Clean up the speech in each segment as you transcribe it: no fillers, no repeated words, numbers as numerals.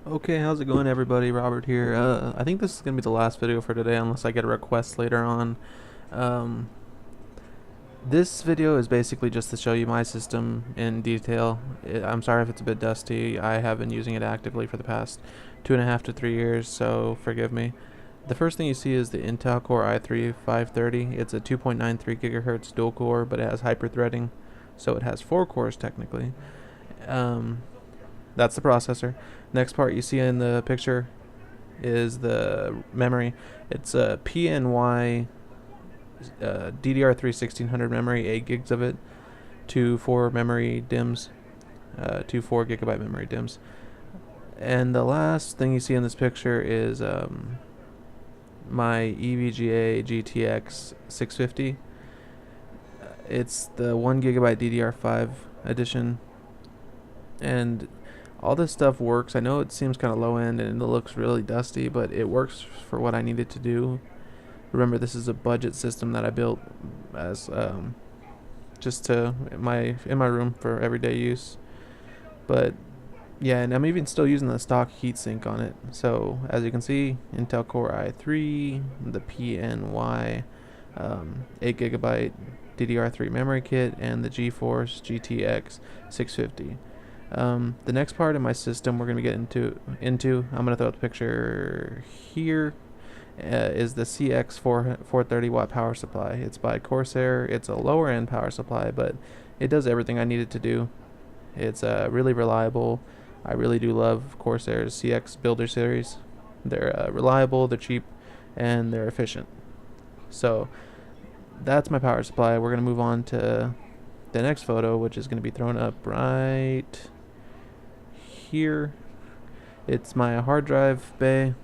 Okay, how's it going, everybody? Robert here. I think this is gonna be the last video for today, unless I get a request later on. Um, this video is basically just to show you my system in detail. I'm sorry if it's a bit dusty. I have been using it actively for the past 2.5 to 3 years, so forgive me. The first thing you see is the Intel Core i3 530. It's a 2.93 gigahertz dual core, but it has hyper-threading, so it has 4 cores technically. Um, that's the processor. Next part you see in the picture is the memory. It's a PNY DDR3 1600 memory, 8 gigs of it, two 4 memory DIMMs, two 4 GB memory DIMMs. And the last thing you see in this picture is my EVGA GTX 650. It's the 1 GB DDR5 edition, and all this stuff works. I know it seems kind of low end and it looks really dusty, but it works for what I needed to do. Remember, this is a budget system that I built as just to in my room for everyday use. But yeah, and I'm even still using the stock heatsink on it. So as you can see, Intel Core i3, the PNY 8 GB DDR3 memory kit, and the GeForce GTX 650. The next part of my system we're going to get into I'm going to throw up the picture here, is the CX 430 watt power supply. It's by Corsair. It's a lower end power supply, but it does everything I need it to do. It's really reliable. I really do love Corsair's CX Builder series. They're reliable, they're cheap, and they're efficient. So that's my power supply. We're going to move on to the next photo, which is going to be thrown up right here. It's my hard drive bay,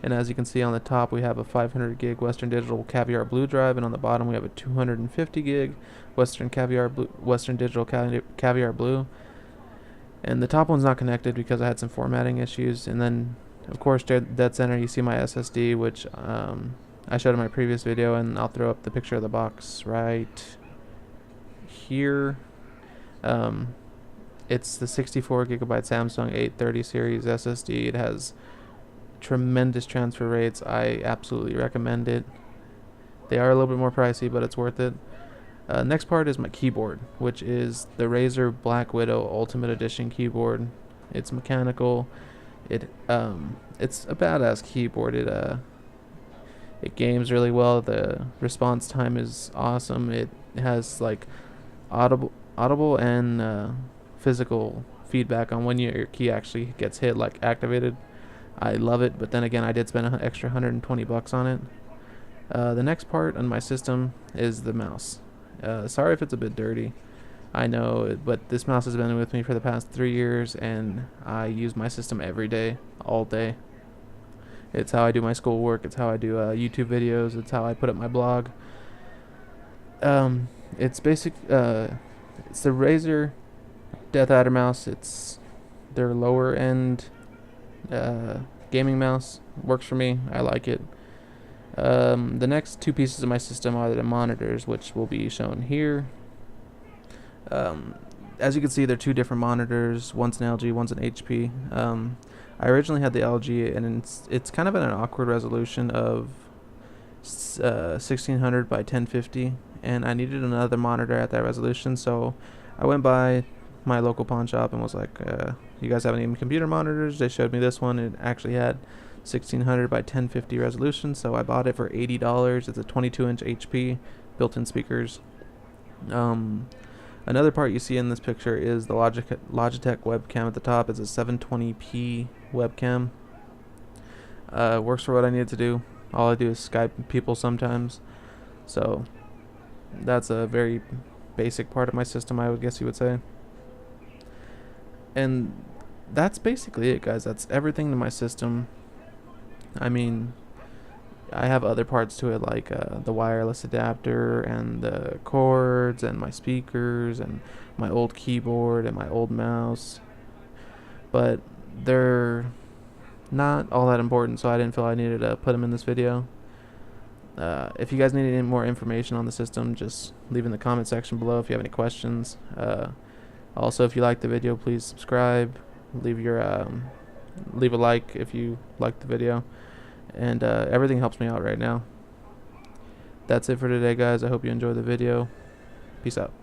and as you can see on the top we have a 500 gig Western Digital Caviar Blue drive, and on the bottom we have a 250 gig Western Digital Caviar Blue. And the top one's not connected because I had some formatting issues. And then of course dead center you see my SSD, which I showed in my previous video, and I'll throw up the picture of the box right here. It's the 64 gigabyte Samsung 830 series SSD. It has tremendous transfer rates. I absolutely recommend it. They are a little bit more pricey, but it's worth it. Next part is my keyboard, which is the Razer Black Widow Ultimate Edition keyboard. It's mechanical. It's a badass keyboard. It games really well. The response time is awesome. It has like audible and physical feedback on when your key actually gets hit, like activated. I love it, but then again, I did spend an extra $120 on it. The next part on my system is the mouse. Sorry if it's a bit dirty, I know, but this mouse has been with me for the past 3 years, and I use my system every day, all day. It's how I do my schoolwork, it's how I do YouTube videos, it's how I put up my blog. It's it's the Razer Death Adder mouse. It's their lower end gaming mouse. Works for me, I like it. The next two pieces of my system are the monitors, which will be shown here. As you can see, they're two different monitors. One's an LG, one's an HP. I originally had the LG, and it's kind of at an awkward resolution of 1600 by 1050, and I needed another monitor at that resolution, so I went by my local pawn shop and was like, you guys have any computer monitors? They showed me this one. It actually had 1600 by 1050 resolution, so I bought it for $80. It's a 22-inch HP, built-in speakers. Another part you see in this picture is the Logitech webcam at the top. It's a 720p webcam. Works for what I need it to do. All I do is Skype people sometimes, so that's a very basic part of my system, I would guess you would say. And that's basically it, guys. That's everything to my system. I mean, I have other parts to it, like the wireless adapter and the cords and my speakers and my old keyboard and my old mouse, but they're not all that important, so I didn't feel I needed to put them in this video. If you guys need any more information on the system, just leave in the comment section below if you have any questions. Also, if you like the video, please subscribe, leave your leave a like if you liked the video, and everything helps me out right now. That's it for today, guys. I hope you enjoyed the video. Peace out.